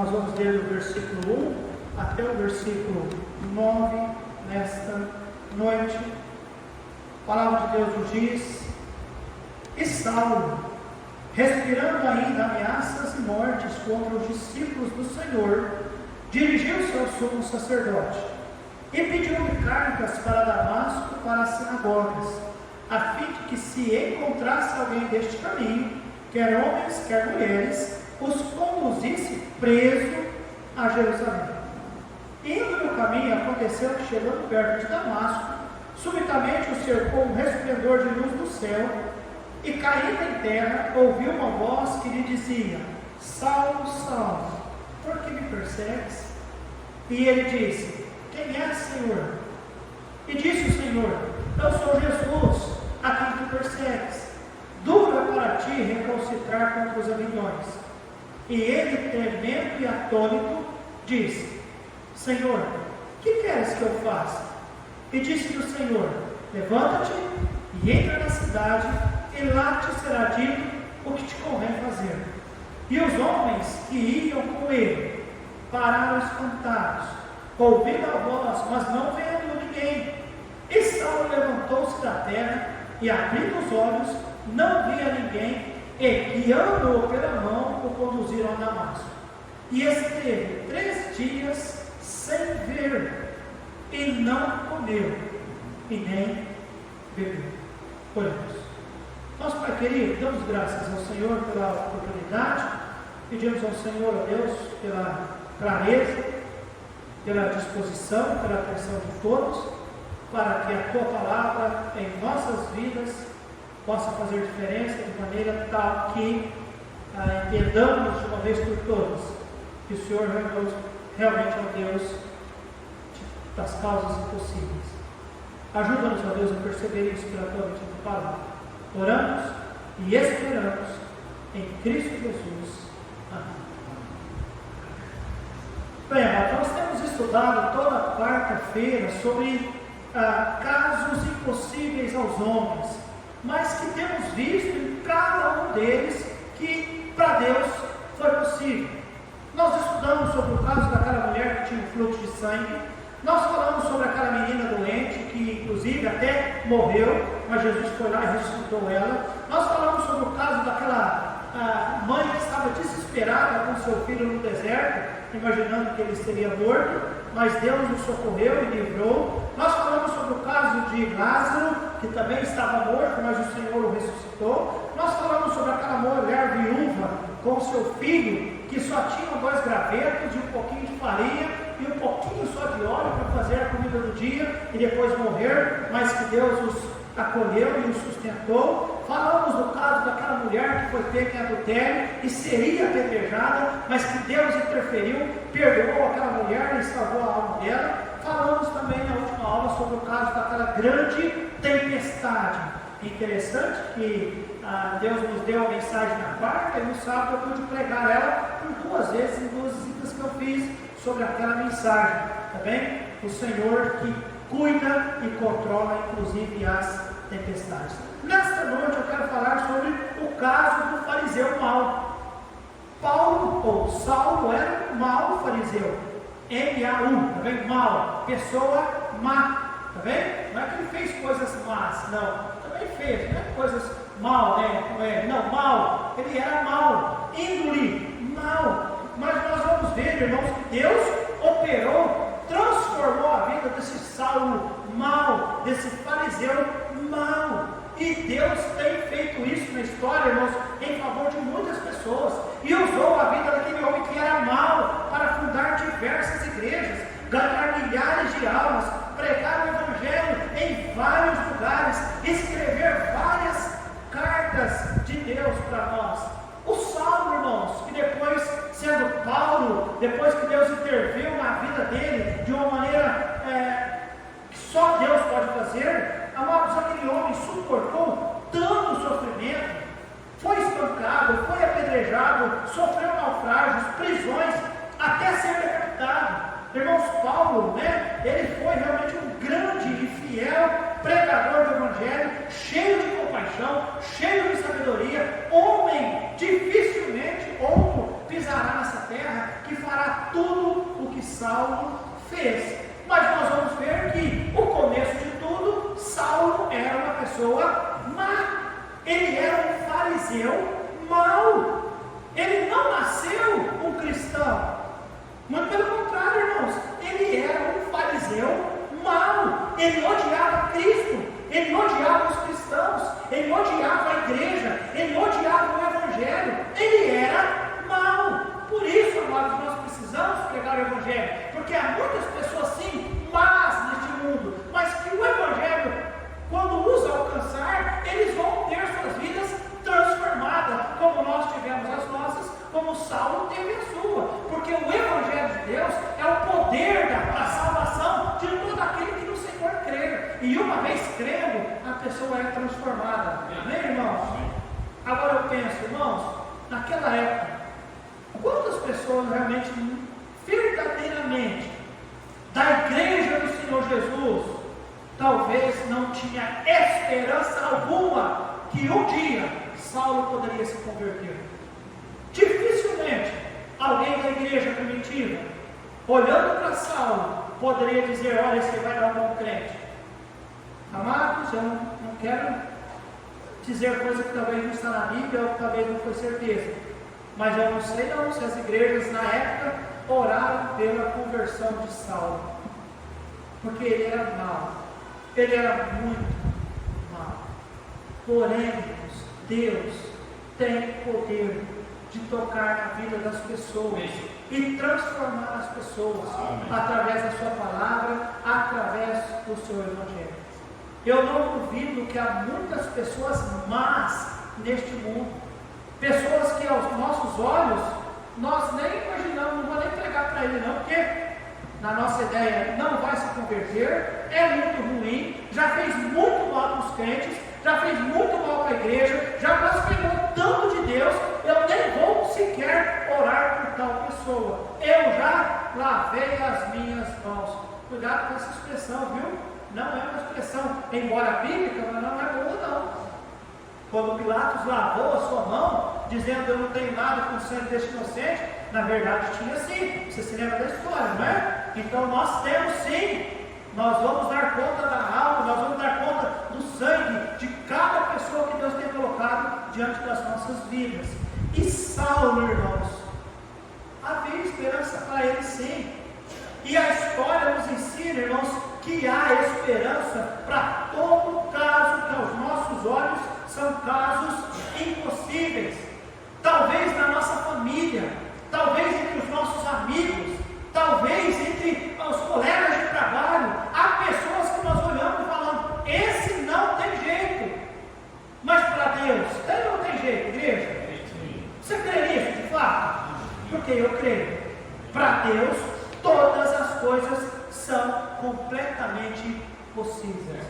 Nós vamos ler do versículo 1 até o versículo 9 nesta noite. A palavra de Deus nos diz: E Saulo, respirando ainda ameaças e mortes contra os discípulos do Senhor, dirigiu-se ao sumo sacerdote e pediu-lhe cartas para Damasco, para as sinagogas, a fim de que, se encontrasse alguém deste caminho, quer homens, quer mulheres, os conduzisse preso a Jerusalém. Indo no caminho, aconteceu que, chegando perto de Damasco, subitamente o cercou um resplendor de luz do céu, e, caindo em terra, ouviu uma voz que lhe dizia: Saulo, Saulo, por que me persegues? E ele disse: Quem és, Senhor? E disse o Senhor: Eu sou Jesus, a quem tu persegues. Duro é para ti recalcitrar contra os aguilhões. E ele, tremendo e atônito, disse: Senhor, que queres que eu faça? E disse-lhe o Senhor: Levanta-te e entra na cidade, e lá te será dito o que te convém fazer. E os homens que iam com ele pararam espantados, ouvindo a voz, mas não vendo ninguém. E Saulo levantou-se da terra e, abrindo os olhos, não via ninguém, e, guiando-o pela mão, o conduziram a Damasco. E esteve 3 dias sem ver, e não comeu, e nem bebeu. Oremos. Nosso Pai querido, damos graças ao Senhor pela oportunidade, pedimos ao Senhor, a Deus, pela clareza, pela disposição, pela atenção de todos, para que a Tua palavra em nossas vidas possa fazer diferença de maneira tal que entendamos de uma vez por todas que o Senhor realmente é o Deus das causas impossíveis. Ajuda-nos, ó Deus, a perceber isso pela Tua bendita palavra. Oramos e esperamos em Cristo Jesus. Amém. Bem, nós temos estudado toda quarta-feira sobre casos impossíveis aos homens, mas que temos visto em cada um deles que para Deus foi possível. Nós estudamos sobre o caso daquela mulher que tinha um fluxo de sangue. Nós falamos sobre aquela menina doente, que inclusive até morreu, mas Jesus foi lá e ressuscitou ela. Nós falamos sobre o caso daquela mãe que estava desesperada com seu filho no deserto, imaginando que ele seria morto, mas Deus o socorreu e livrou. Nós falamos sobre o caso de Lázaro, que também estava morto, mas o Senhor o ressuscitou. Nós falamos sobre aquela mulher viúva com seu filho, que só tinha 2 gravetos e um pouquinho de farinha, e um pouquinho só de óleo para fazer a comida do dia e depois morrer, mas que Deus os acolheu e os sustentou. Falamos do caso daquela mulher que foi pega em adultério e seria apedrejada, mas que Deus interferiu, perdoou aquela mulher e salvou a alma dela. Falamos também na última aula sobre o caso daquela grande tempestade. Interessante que Deus nos deu a mensagem na quarta e no sábado eu pude pregar ela por 2 vezes em 2 visitas que eu fiz sobre aquela mensagem, tá bem? O Senhor que cuida e controla inclusive as tempestades. Nesta noite eu quero falar sobre o caso do fariseu mau. Saulo era um mau fariseu, M-A-U, tá bem? Mau, pessoa má, tá bem? Não é que ele fez coisas más, não, também fez, não é coisas mal, né? Não, mal, ele era mau, índole, mau. Mas nós vamos ver, irmãos, que Deus operou, transformou a vida desse Saulo mau, desse fariseu mau. E Deus tem feito isso na história, irmãos, em favor de muitas pessoas. E usou a vida daquele homem que era mau para fundar diversas igrejas, ganhar milhares de almas, pregar o Evangelho em vários lugares, escrever várias cartas de Deus para nós. O Saulo, irmãos, que depois, sendo Paulo, depois que Deus interviu na vida dele de uma maneira que só Deus pode fazer, amados, aquele homem suportou tanto sofrimento, foi espancado, foi apedrejado, sofreu naufrágios, prisões, até ser decapitado. Irmãos, Paulo, ele foi realmente um grande e fiel pregador do Evangelho, cheio de compaixão, cheio de sabedoria, homem dificilmente outro pisará nessa terra que fará tudo o que Saulo fez. Mas nós vamos ver que o começo de tudo, Saulo era uma pessoa má. Ele era um fariseu mau. Ele não nasceu um cristão. Muito pelo contrário, irmãos. Ele era um fariseu mau. Ele odiava Cristo. Ele odiava os cristãos. Ele odiava a igreja. Ele odiava o evangelho. Ele era mau. Por isso, amados, nós precisamos pregar o evangelho. Porque há muitas pessoas sim, más neste mundo. Mas que o evangelho, quando os alcançar, eles vão ter suas vidas transformadas, como nós tivemos as nossas, como Saulo teve a sua, porque o Evangelho de Deus é o poder da salvação de todo aquele que no Senhor crer, e uma vez crendo, a pessoa é transformada. Amém, irmãos? Agora eu penso, irmãos, naquela época, quantas pessoas realmente, verdadeiramente, da igreja do Senhor Jesus, talvez não tinha esperança alguma que um dia Saulo poderia se converter? Dificilmente alguém da igreja primitiva, olhando para Saulo, poderia dizer: olha, esse vai dar um bom crente. Amados, eu não quero dizer coisa que talvez não está na Bíblia ou que talvez não foi certeza, mas eu não sei não se as igrejas na época oraram pela conversão de Saulo, porque ele era mau, ele era muito mau. Porém, Deus tem poder de tocar na vida das pessoas e transformar as pessoas através da sua palavra, através do seu evangelho. Eu não duvido que há muitas pessoas más neste mundo, pessoas que aos nossos olhos nós nem imaginamos, não vou nem pregar para ele não, porque na nossa ideia não vai se converter, é muito ruim, já fez muito mal para os crentes, já fez muito mal para a igreja, já blasfemou tanto de Deus, eu nem vou sequer orar por tal pessoa, eu já lavei as minhas mãos. Cuidado com essa expressão, viu? Não é uma expressão, embora bíblica, mas não é boa não. Quando Pilatos lavou a sua mão, dizendo: eu não tenho nada com o sangue deste inocente, na verdade tinha sim. Você se lembra da história, não é? Então nós temos sim. Nós vamos dar conta da alma, nós vamos dar conta do sangue de cada pessoa que Deus tem colocado diante das nossas vidas. E Saulo, irmãos, havia esperança para ele sim. E a história nos ensina, irmãos, que há esperança para todo caso que aos nossos olhos são casos impossíveis. Talvez na nossa família, talvez entre os nossos amigos, talvez entre os colegas de trabalho, há pessoas que nós olhamos e falamos: esse não tem jeito. Mas para Deus, tem ou não tem jeito, igreja? Você crê nisso de fato? Porque eu creio. Para Deus, todas as coisas são completamente possíveis.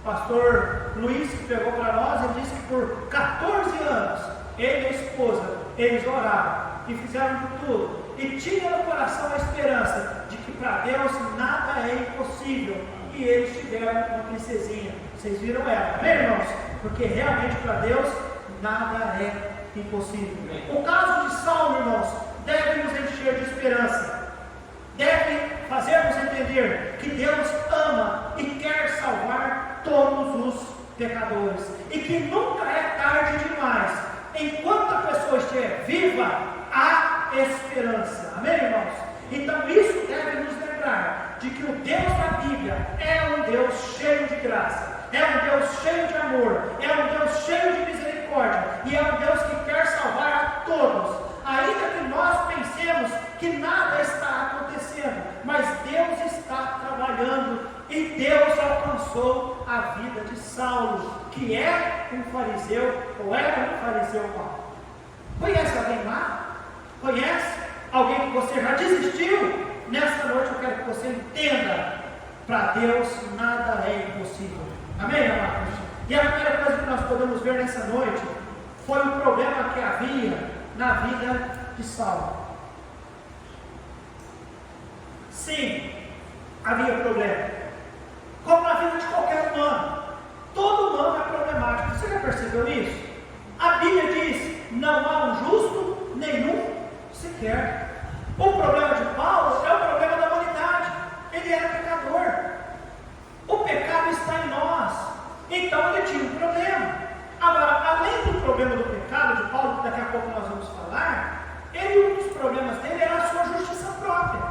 O pastor Luiz, que pregou para nós, ele disse que por 14 anos, ele e a esposa, eles oraram e fizeram de tudo, e tinham no coração a esperança de que para Deus nada é impossível, e eles tiveram uma princesinha. Vocês viram ela, amém, irmãos? Porque realmente para Deus nada é impossível. O caso de Saulo, irmãos, deve nos encher de esperança, deve fazer-nos entender que Deus ama e quer salvar todos os pecadores, e que nunca é tarde demais. Enquanto a pessoa estiver viva, há esperança, amém, irmãos? Então isso deve nos lembrar de que o Deus da Bíblia é um Deus cheio de graça, é um Deus cheio de amor, é um Deus cheio de misericórdia, e é um Deus que quer salvar a todos, ainda que nós pensemos que nada está acontecendo, mas Deus está trabalhando, e Deus alcançou a vida de Saulo, que é um fariseu, ou era um fariseu mau. Conhece alguém lá? Conhece alguém que você já desistiu? Nesta noite eu quero que você entenda: para Deus nada é impossível. Amém, amados? E a primeira coisa que nós podemos ver nessa noite foi o problema que havia na vida de Saulo. Sim, havia problema, como na vida de qualquer humano. Todo humano é problemático. Você já percebeu isso? A Bíblia diz: não há um justo nenhum sequer. O problema de pouco nós vamos falar, um dos problemas dele era a sua justiça própria.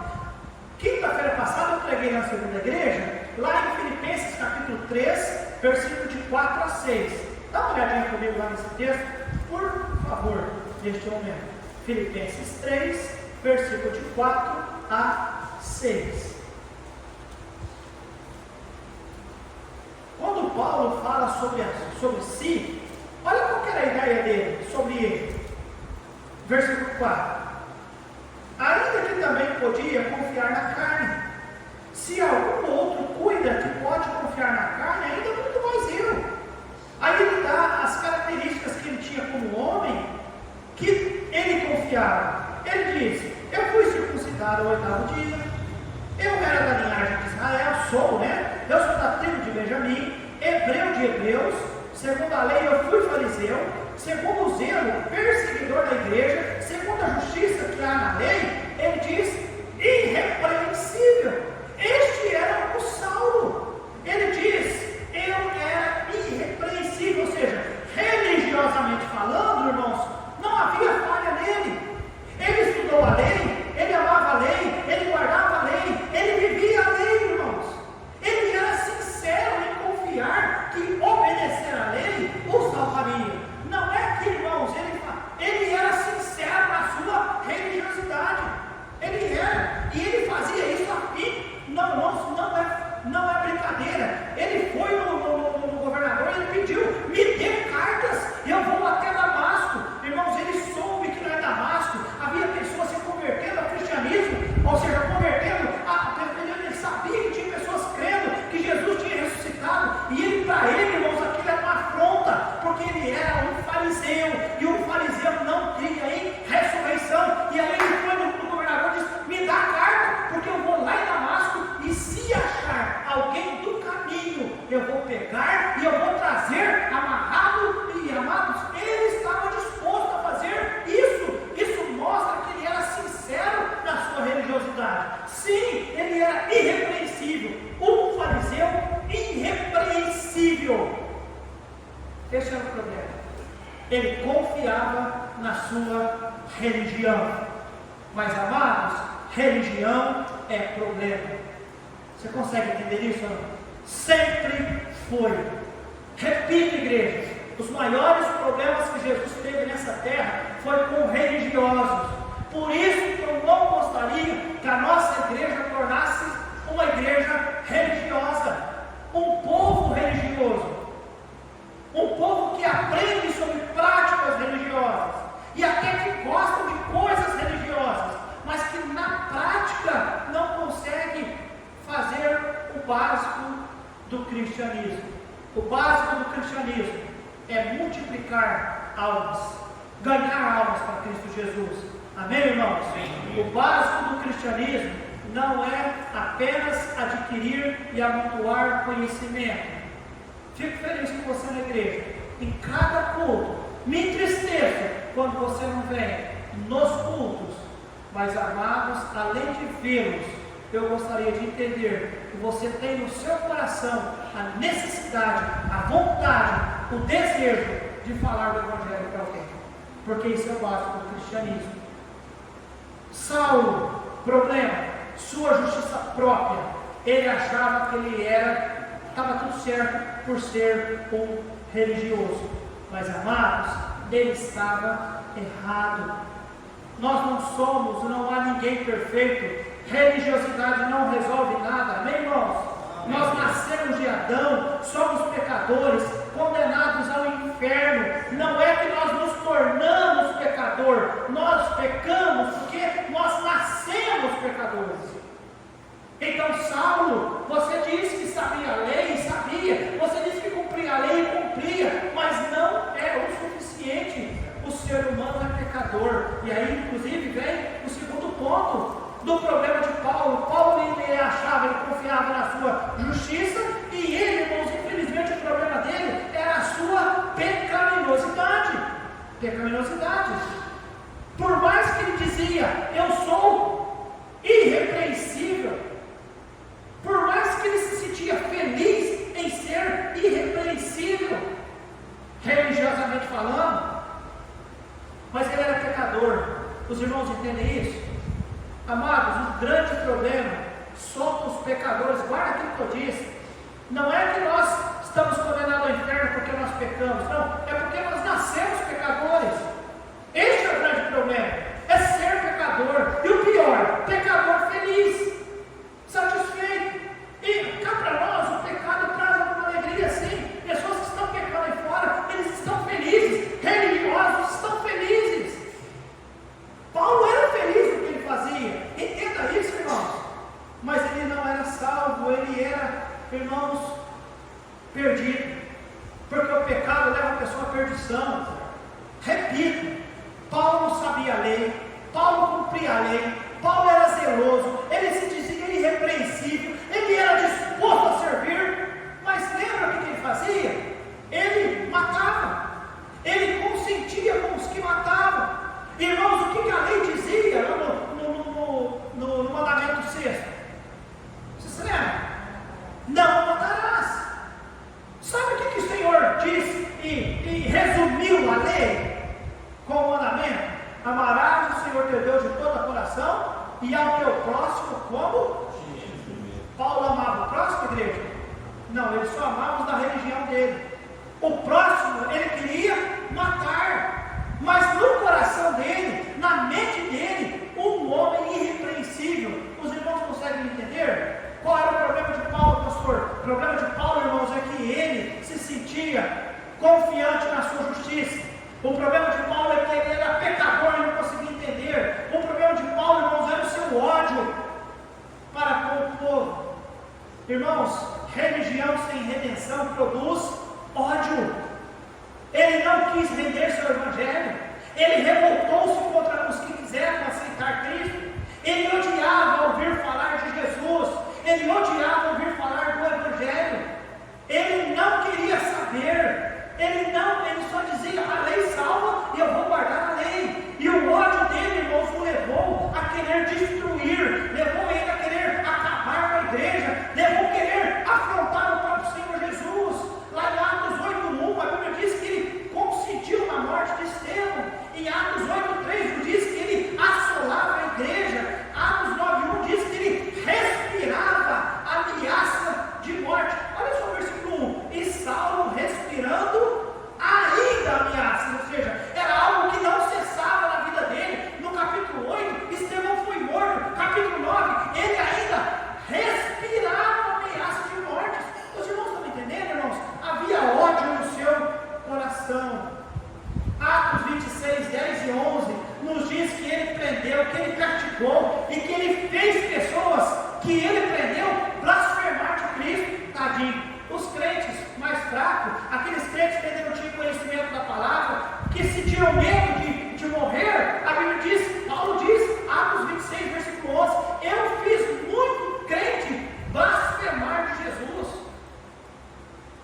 Quinta-feira passada eu preguei na segunda igreja, lá em Filipenses capítulo 3, versículo de 4 a 6. Dá uma olhadinha comigo lá nesse texto, por favor, neste momento. Filipenses 3, versículo de 4 a 6. Quando Paulo fala sobre si, olha qual que era a ideia dele, sobre ele. Versículo 4. Ainda que também podia confiar na carne. Se algum outro cuida que pode confiar na carne, ainda muito mais eu. Aí ele dá as características que ele tinha como homem, que ele confiava. Ele diz: eu fui circuncidado ao 8º dia, eu era da linhagem de Israel, eu sou da tribo de Benjamim, hebreu de hebreus, segundo a lei eu fui fariseu, segundo o zelo, perseguidor da igreja, segundo a justiça que há na lei, ele diz, irrepreensível. Este era o Saulo. Ele diz, eu era irrepreensível, ou seja, religiosamente falando, irmãos, não havia falha nele. Ele estudou a lei, ele amava a lei, ele guardava a lei, ele vivia a lei, irmãos. Ele era sincero em confiar que obedecer a lei o salvaria. Não é que, irmãos, ele era sincero na sua religiosidade. Ele era, e ele fazia isso a fim. Não é brincadeira. Ele foi no governador, ele pediu, me dê cartas, eu vou até Damasco. Irmãos, ele soube que lá em Damasco havia pessoas se convertendo ao cristianismo, ou seja, ele sabia que tinha pessoas crendo que Jesus tinha ressuscitado, e ele, para ele, irmãos, aquilo era uma afronta, porque ele era um fariseu, e um fariseu não cria em ressurreição. E aí ele foi no governador e disse, me dá a carta, porque eu vou lá em Damasco, e se achar alguém do caminho, eu vou pegar e eu vou trazer amarrado. E amados, ele estava disposto a fazer isso. Isso mostra que ele era sincero na sua religiosidade. Sim, ele era irrepreensível, um fariseu irrepreensível. Esse era o problema. Ele confiava na sua religião. Mas, amados, religião é problema. Você consegue entender isso? Sempre foi. Repito, igreja, os maiores problemas que Jesus teve nessa terra foi com religiosos. Por isso que eu não gostaria que a nossa igreja tornasse uma igreja religiosa, um povo religioso, um povo que aprende sobre práticas religiosas e até que gostam de coisas religiosas, mas que na prática não consegue fazer o básico do cristianismo. O básico do cristianismo é multiplicar almas, ganhar almas para Cristo Jesus. Amém, irmãos? Sim. O básico do cristianismo não é apenas adquirir e amontoar conhecimento. Fico feliz com você na igreja. Em cada culto, me entristeço quando você não vem nos cultos. Mas, amados, além de vê-los, eu gostaria de entender que você tem no seu coração a necessidade, a vontade, o desejo de falar do Evangelho para alguém. Porque isso é o básico do cristianismo. Saulo, problema, sua justiça própria. Ele achava que ele estava tudo certo por ser um religioso. Mas, amados, ele estava errado. Nós não somos, não há ninguém perfeito. Religiosidade não resolve nada, amém, irmãos? Amém. Nós nascemos de Adão, somos pecadores, condenados ao inferno. Não é que nós nos tornamos pecador, nós pecamos porque nós nascemos pecadores. Então, Saulo, você disse que sabia a lei, sabia, você disse que cumpria a lei e cumpria, mas não é o suficiente. O ser humano é pecador. E aí, inclusive, vem o segundo ponto do problema de Paulo. Paulo, ele achava, ele confiava na sua justiça, e ele, irmãos, infelizmente o problema dele era a sua pecaminosidade. Por mais que ele dizia, eu sou irrepreensível, por mais que ele se sentia feliz em ser irrepreensível, religiosamente falando, mas ele amados, o grande problema somos os pecadores. Guarda aquilo que eu disse. Não é que nós estamos condenados ao inferno porque nós pecamos, não. É porque nós nascemos pecadores. Este é o grande problema. É ser pecador. E o pior, pecador feliz, satisfeito. E cá para nós, o pecado traz alguma alegria, sim. Pessoas que estão pecando aí fora, eles estão felizes. Religiosos estão felizes. Paulo era feliz no que ele fazia. Entenda isso, irmãos. Mas ele não era salvo, ele era, irmãos, perdido. Porque o pecado leva a pessoa à perdição. Repito, Paulo sabia a lei, Paulo cumpria a lei, Paulo era zeloso, ele se dizia irrepreensível, ele era disposto a servir, mas lembra o que ele fazia? Ele matava, ele consentia com os que matavam. Irmãos, o que a lei dizia no mandamento 6? Você se lembra? Não matarás. Sabe o que o Senhor disse e resumiu a lei com o mandamento? Amarás o Senhor teu Deus de todo o coração e ao teu próximo como? Paulo amava o próximo, igreja? Não, ele só amava os da religião dele. O próximo ele queria matar, mas no coração dele, na mente dele, um homem irrepreensível. Os irmãos conseguem entender? Qual era o problema de Paulo, pastor? O problema de Paulo, irmãos, é que ele se sentia confiante na sua justiça. O problema de Paulo é que ele era pecador e não conseguia entender. O problema de Paulo, irmãos, era o seu ódio para com o povo. Irmãos, religião sem redenção produz ódio. Ele não quis render seu evangelho. Ele revoltou-se contra os que quiseram aceitar Cristo. Ele odiava ouvir falar de Jesus. Ele odiava ouvir falar do evangelho. Ele não queria saber. Ele só dizia: a lei salva e eu vou guardar a lei. E o ódio dele, irmãos, o levou a querer destruir, levou ele a querer acabar com a igreja, levou a querer afrontar o próprio Senhor Jesus. Lá em Atos 8:1, a Bíblia diz que ele consentiu na morte de Estevão. Em Atos 8:3 diz que ele assolava a igreja. Atos 9:1 diz que ele respirava ameaça de morte. Olha só o versículo 1. E Saulo respirando ainda ameaça, ou seja, era algo que não cessava na vida dele. No capítulo 8, Estevão foi morto. Capítulo 9, ele ainda respirava ameaça de morte. Os irmãos estão entendendo, irmãos? Havia ódio no seu coração. Atos 26, 10 e 11 nos diz que ele prendeu, que ele castigou e que ele fez pessoas que ele prendeu blasfemar de Cristo. Tadinho. Os crentes mais fracos, aqueles crentes que ainda não tinham conhecimento da palavra, que sentiram medo de morrer, a Bíblia diz, Paulo diz, Atos 26, versículo 11, eu fiz muito crente blasfemar de Jesus.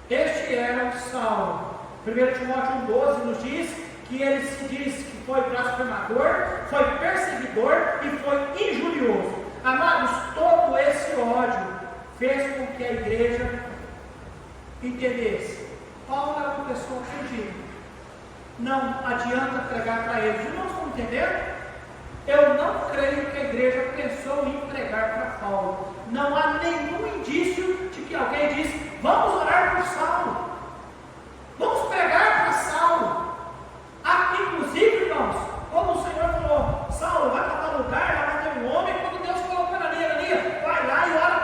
Este era o Saulo. 1 Timóteo 1,12 nos diz que ele se diz que foi blasfemador, foi perseguidor e foi injurioso. Amados, todo esse ódio fez com que a igreja entendesse. Paulo era uma pessoa perdida. Não adianta pregar para eles. Os irmãos estão entendendo? Eu não creio que a igreja pensou em pregar para Paulo. Não há nenhum indício de que alguém disse: vamos orar por Saulo, vamos pregar para Saulo. Inclusive, irmãos, como o Senhor falou: Saulo, vai para tal lugar, lá vai ter um homem. Quando Deus colocou Ananias, vai lá e ora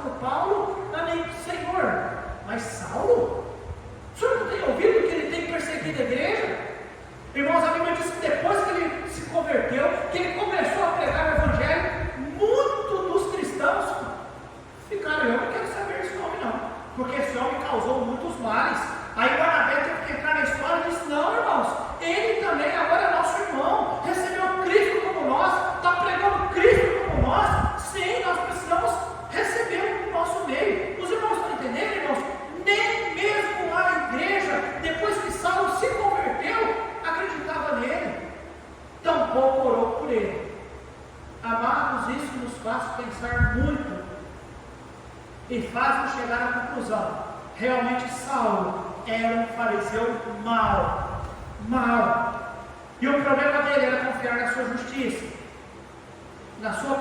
por Paulo. Senhor, mas Saulo? O senhor não tem ouvido que ele tem perseguido a igreja? Irmãos, a Bíblia diz que depois que ele se converteu, que ele começou a pregar o evangelho, muitos dos cristãos ficaram: eu não quero saber desse homem não, porque esse homem causou muitos males. Aí Barnabé teve que entrar na história e disse: não, irmãos, ele também agora é nosso irmão, recebeu Cristo como nós, está pregando Cristo como nós. Sim, nós precisamos receber no nosso meio. Os irmãos estão entendendo, irmãos? Nem mesmo a igreja, depois que Saulo se converteu, acreditava nele, tampouco orou por ele. Amados, isso nos faz pensar muito e faz-nos chegar à conclusão: realmente Saulo era um fariseu mau. E o problema dele era confiar na sua justiça. na sua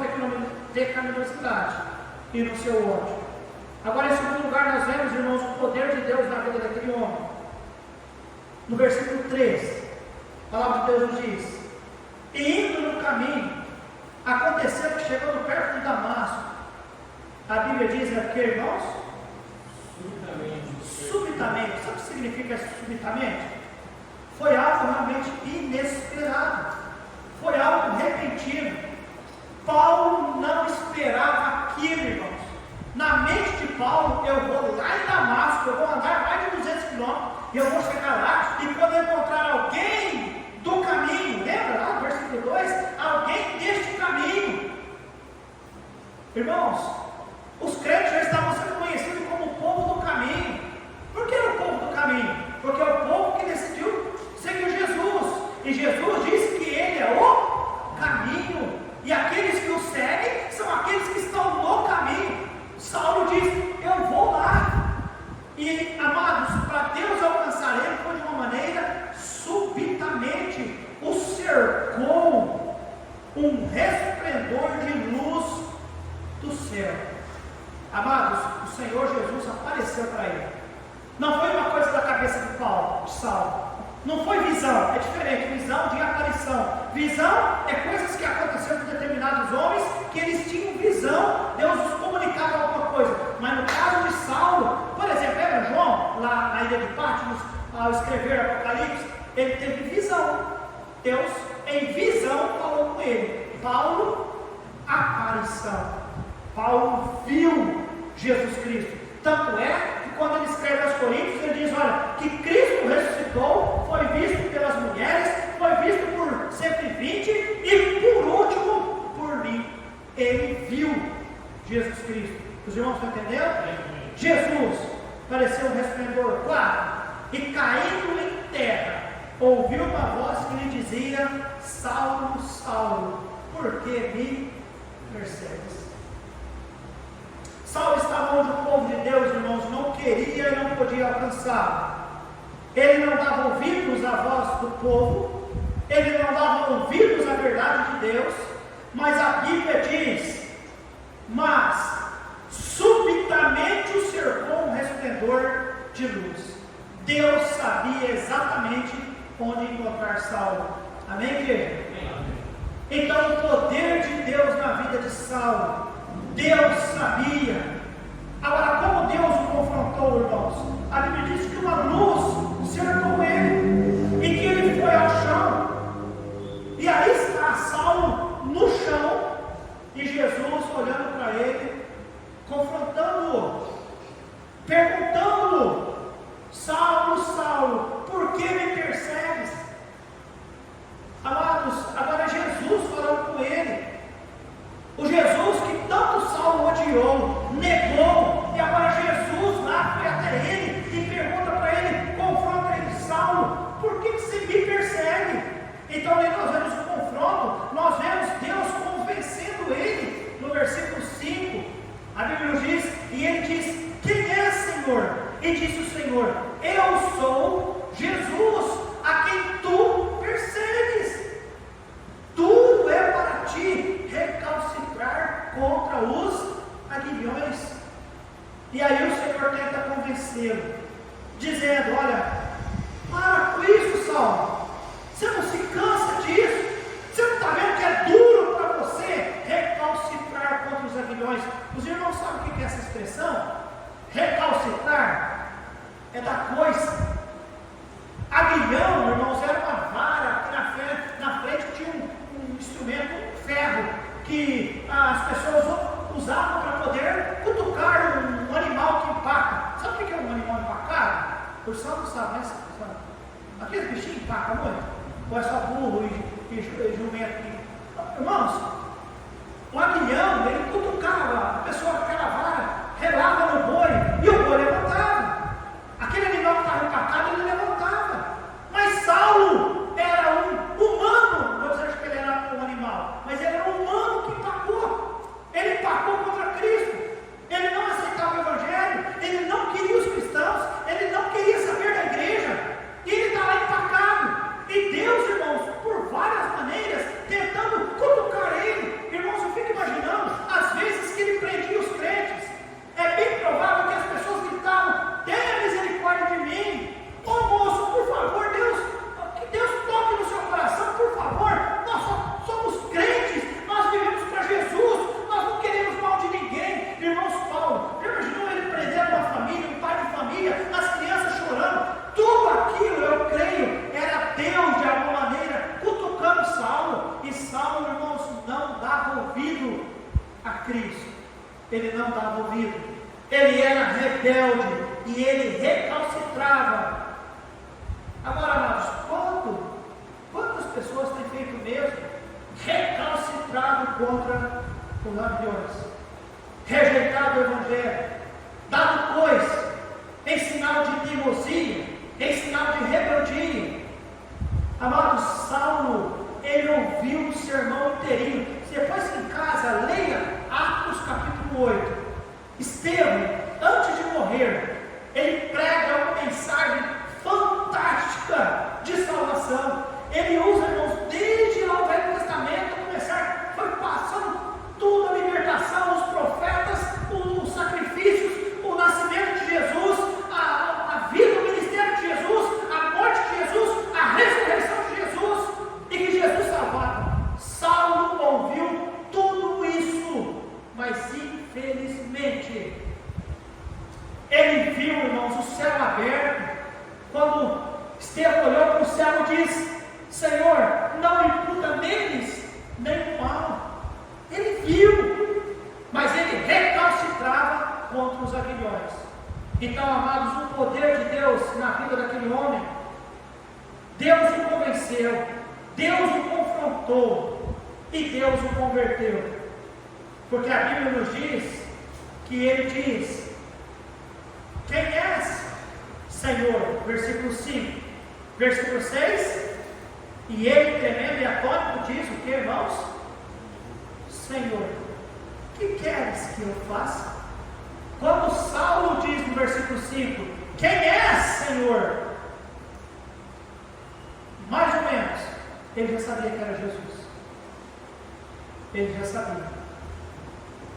pecaminosidade e no seu ódio. Agora, em segundo lugar, nós vemos, irmãos, o poder de Deus na vida daquele homem. No versículo 3, a palavra de Deus nos diz: e indo no caminho, aconteceu que chegando perto de Damasco, a Bíblia diz aqui, irmãos, subitamente. Sabe o que significa subitamente? Foi algo realmente inesperado, foi algo repentino. Paulo não esperava aquilo, irmãos. Na mente de Paulo, eu vou lá em Damasco, eu vou andar mais de 200 quilômetros, e eu vou chegar lá, e quando eu encontrar alguém do caminho, lembra lá no versículo 2? Alguém deste caminho. Irmãos, os crentes já estavam sendo conhecidos como o povo do caminho. Por que o povo do caminho? Porque é o povo que decidiu seguir Jesus, e Jesus disse que Ele é o caminho, e aqueles que o seguem são aqueles que estão no caminho. Saulo diz: eu vou lá. E, amados, para Deus alcançar ele foi de uma maneira subitamente. O cercou um resplendor de luz do céu. Amados, o Senhor Jesus apareceu para ele. Não foi uma coisa da cabeça de Saulo. Não foi visão, é diferente. Visão de aparição. Visão é coisas que aconteceram com determinados homens, que eles tinham visão, Deus os comunicava alguma coisa. Mas no caso de Saulo, por exemplo, lembra João, lá na ilha de Patmos, ao escrever Apocalipse, ele teve visão. Deus, em visão, falou com ele. Paulo, aparição. Paulo viu Jesus Cristo. Tanto é que quando ele escreve aos Coríntios, ele diz: olha, que Cristo ressuscitou, foi visto pelas mulheres, foi visto por 120 e por último por mim. Ele viu Jesus Cristo. Os irmãos estão entendendo? Jesus pareceu um resplendor claro, e caindo em terra, ouviu uma voz que lhe dizia: Saulo, Saulo, por que me persegues? Saulo estava onde o povo de Deus, irmãos, não queria e não podia alcançar. Ele não dava ouvidos à voz do povo, ele não dava ouvidos à verdade de Deus, mas a Bíblia diz: mas subitamente o cercou um resplendor de luz. Deus sabia exatamente onde encontrar Saulo. Amém, igreja? Então, o poder de Deus na vida de Saulo, Deus sabia. Agora, como Deus o confrontou, irmãos? A Bíblia diz que uma luz cercou ele, e que ele foi ao chão, e aí está Saulo no chão, e Jesus olhando para ele, confrontando-o, perguntando-o: Saulo, Saulo, por que me persegues? Amados, agora Jesus falando com ele, o Jesus que tanto Saulo odiou, negou, e agora Jesus lá foi até ele e pergunta para ele, confronta ele: Saulo, por que você me persegue? Então ali nós vemos o confronto, nós vemos Deus convencendo ele. No versículo 5, a Bíblia nos diz, e ele diz: quem é, Senhor? E disse o Senhor: eu sou Jesus, a quem tu persegues. Tudo é para ti recalcitrar contra os aguilhões. E aí o Senhor tenta convencê-lo, dizendo: olha, para com isso, Saulo, você não se cansa disso? Você não está vendo que é duro para você recalcitrar contra os aguilhões? Os irmãos sabem o que é essa expressão? Recalcitrar é da coisa. Aguilhão, irmãos, era uma vara que na frente tinha um instrumento, um ferro, que as pessoas usavam para poder cutucar um animal que empaca. Sabe o que é um animal empacado? O pessoal não sabe, né? Aqueles bichinhos empacam muito. Ou é só burro e jumento. Irmãos, o aguilhão, ele cutucava a pessoa com aquela vara, relava no boi, e o boi levantava. Aquele animal que estava empacado, ele levantava. Mas Saulo era um humano. Vou dizer que ele era um animal, mas ele era um humano que empacou. Ele empacou contra Cristo. Ele não aceitava o Evangelho, ele não queria os cristãos, ele não queria saber da igreja, e ele está lá empacado. E Deus, irmãos, por várias maneiras, tentando cutucar ele, Cristo, ele não dava ouvido, ele era rebelde e ele recalcitrava. Agora, amados, quantas pessoas têm feito mesmo? Recalcitrado contra os aviões, rejeitado o Evangelho, dado coisa, em sinal de teimosia, em sinal de rebeldia. Amados, Saulo, ele ouviu o sermão inteirinho. Depois que em casa, leia Atos capítulo 8. Estevão, antes de morrer, ele prega uma mensagem fantástica de salvação. Ele usa, irmãos, desde lá o Velho Testamento, começar, foi passando tudo, a libertação, os profetas, os sacrifícios, o nascimento de Jesus, a vida, o ministério de Jesus, a morte de Jesus, a ressurreição de Jesus, e que Jesus salvava. Saulo ouviu tudo isso, mas infelizmente, ele viu, irmãos, o céu aberto. Quando Estevão olhou para o céu e disse: Senhor, não imputa neles nenhum mal. Ele viu, mas ele recalcitrava contra os aguilhões. Então, amados, o poder de Deus na vida daquele homem, Deus o convenceu, Deus o confrontou e Deus o converteu. Porque a Bíblia nos diz que ele diz: quem és, Senhor? Versículo 5. Versículo 6. E ele, tremendo e atônito, diz o que, irmãos? Senhor, que queres que eu faça? Quando Saulo diz no versículo 5, quem és, Senhor? Mais ou menos, ele já sabia que era Jesus. Ele já sabia.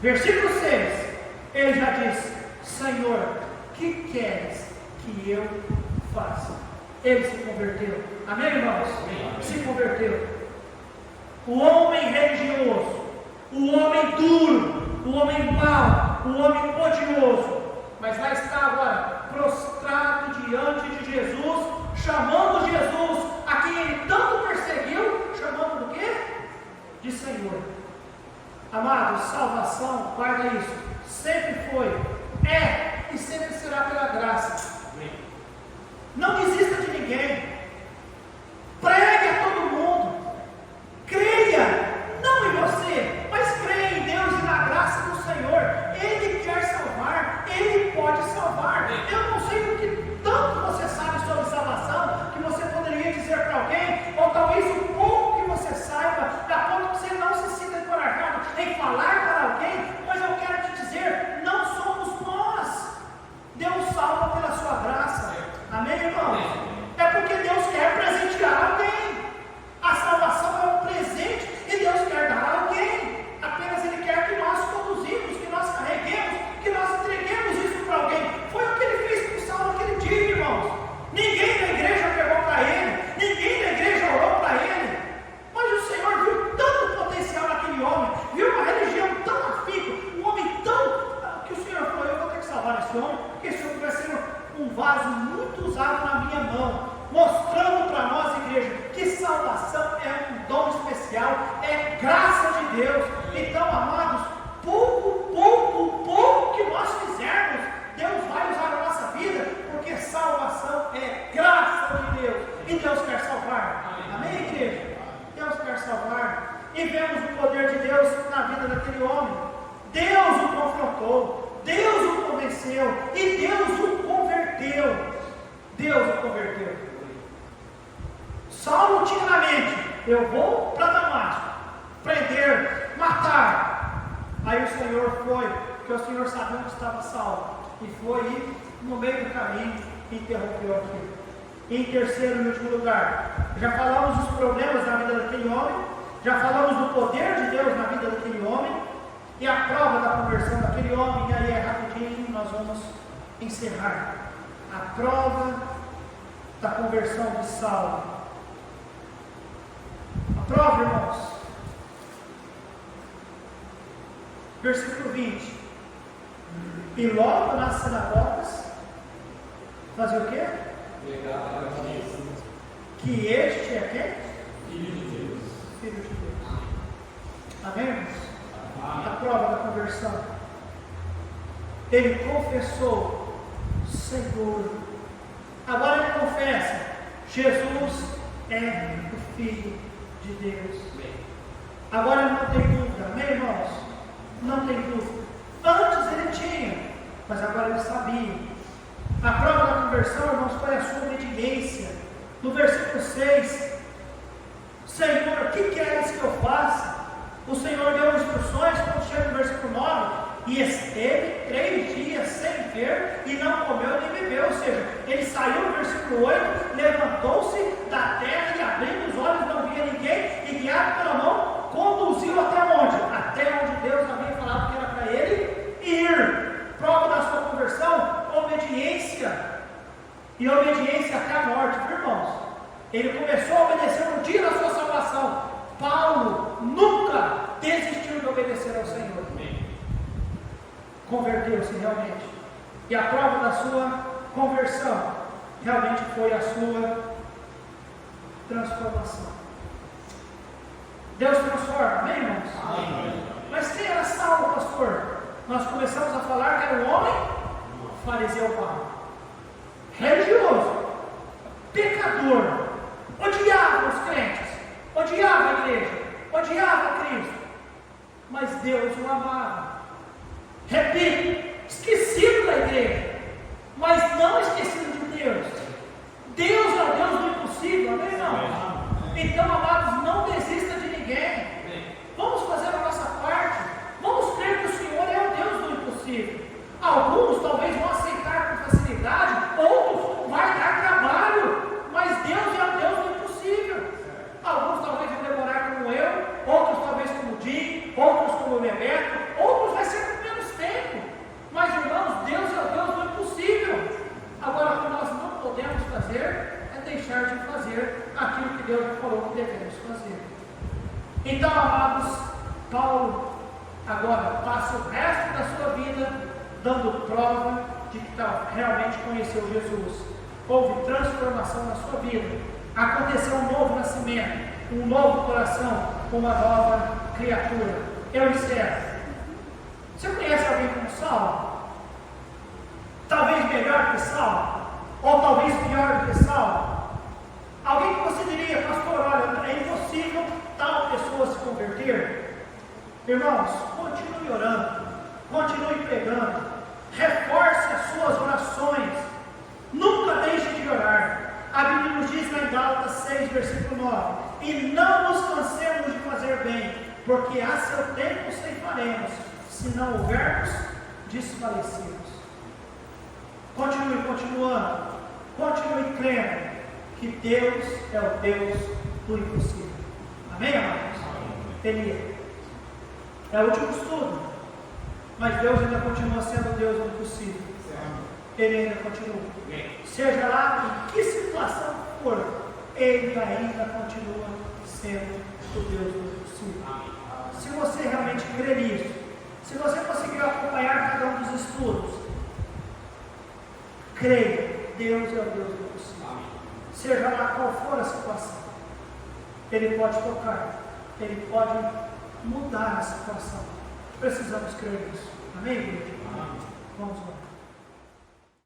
Versículo 6, ele já diz: Senhor, que queres que eu faça? Ele se converteu. Amém, irmãos? Amém. Se converteu. O homem religioso, o homem duro, o homem mau, o homem odioso, mas lá está agora, prostrado diante de Jesus, chamando Jesus, a quem ele tanto perseguiu, chamando do quê? De Senhor. Amados, salvação, guarda isso, sempre foi, é e sempre será pela graça. Não desista de ninguém. Pregue a todo mundo. Creia, não em você, mas creia em Deus e na graça do Senhor. Ele quer salvar, Ele pode salvar. Eu não sei o que tanto você sabe sobre salvação, que você poderia dizer para alguém, ou talvez o pouco que você saiba, da ponto que você não se sinta encorajado em falar para alguém, mas eu quero te dizer, não somos nós. Deus salva pela sua graça. Amém, irmãos? É porque Deus quer presentear alguém. A salvação é um presente e Deus quer dar a alguém. Apenas Ele quer que nós conduzimos, que nós carreguemos, que nós entreguemos isso para alguém. Foi o que Ele fez com Saulo naquele dia, irmãos. Ninguém da igreja pegou para ele, ninguém da igreja orou para ele. Mas o Senhor viu tanto potencial naquele homem, viu uma religião tão afim, um homem tão... que o Senhor falou: eu vou ter que salvar esse homem, porque esse homem vai ser um vaso muito usado na minha mão, mostrando para nós, igreja, que salvação é um dom especial, é graça de Deus. Então, amados, pouco que nós fizermos, Deus vai usar na nossa vida, porque salvação é graça de Deus, e Deus quer salvar. Amém, igreja? Deus quer salvar, e vemos o poder de Deus na vida daquele homem. Deus o confrontou, Deus o convenceu e Deus o converteu. Deus o converteu. Saulo tinha na mente: eu vou para Damasco, prender, matar. Aí o Senhor foi, porque o Senhor sabia onde estava Saulo, e foi no meio do caminho e interrompeu aquilo. Em terceiro e último lugar, já falamos dos problemas na vida daquele homem, já falamos do poder de Deus na vida daquele homem, e a prova da conversão daquele homem. E aí é rapidinho, nós vamos encerrar. A prova da conversão de Saulo. A prova, irmãos, versículo 20. E logo nas sinagogas fazer o quê? Que este é quem? Filho de Deus. Filho de Deus. Amém, irmãos? prova da conversão. Ele confessou: Senhor. Agora ele confessa: Jesus é o Filho de Deus. Agora ele não tem dúvida, amém, irmãos? Não tem dúvida. Antes ele tinha, mas agora ele sabia. A prova da conversão, irmãos, foi a sua obediência. No versículo 6, Senhor, o que queres que eu faça? O Senhor deu instruções, quando chega no versículo 9, e esteve 3 dias sem ver, e não comeu nem bebeu. Ou seja, ele saiu no versículo 8, levantou-se da terra e abrindo os olhos, não via ninguém, e guiado pela mão, conduziu até onde? Até onde Deus havia falado que era para ele ir. Prova da sua conversão, obediência. E obediência até a morte, viu, irmãos? Ele começou a obedecer no dia da sua salvação. Paulo nunca desistiu de obedecer ao Senhor. Converteu-se realmente. E a prova da sua conversão realmente foi a sua transformação. Deus transforma, amém, irmãos? Amém. Mas quem era Saulo, pastor? Nós começamos a falar que era um homem fariseu mau, religioso, pecador, odiava os crentes, odiava a igreja, odiava Cristo, mas Deus o amava. Repito, esquecido da igreja, mas não esquecido de Deus. Deus é o Deus do impossível, amém, irmão? Então, amados, não desista de ninguém. Vamos fazer a nossa parte. Vamos crer que o Senhor é o Deus do impossível. Alguns talvez vão aceitar com facilidade, outros vai dar trabalho, mas Deus é o Deus do impossível. Alguns talvez vão demorar como eu, outros talvez como o Jim, outros como o Bebeto, outros vai ser com menos tempo. Mas, irmãos, Deus é o Deus do impossível. Agora, o que nós não podemos fazer é deixar de fazer aquilo que Deus já falou que devemos fazer. Então, amados, Paulo agora passa o resto da sua vida dando prova de que realmente conheceu Jesus. Houve transformação na sua vida. Aconteceu um novo nascimento, um novo coração, uma nova criatura. Eu encerro. Você conhece alguém como Saulo? Talvez melhor que Saulo, ou talvez pior do que Saulo. Alguém que você diria: pastor, olha, é impossível tal pessoa se converter. Irmãos, continue orando, continue pregando, reforce as suas orações, nunca deixe de orar. A Bíblia nos diz lá em Gálatas 6, versículo 9: e não nos cansemos de fazer bem, porque a seu tempo ceifaremos, se não houvermos desfalecidos. Continue continuando, continue crendo que Deus é o Deus do impossível. Amém, amados? Ele é o último estudo, mas Deus ainda continua sendo o Deus do impossível. Ele ainda continua. Seja lá em que situação for, Ele ainda continua sendo o Deus do impossível. Se você realmente crê nisso, se você conseguir acompanhar cada um dos estudos, creia, Deus é o Deus do impossível. Seja lá qual for a situação, Ele pode tocar, Ele pode mudar a situação. Precisamos crer nisso. Amém, igreja? Vamos lá.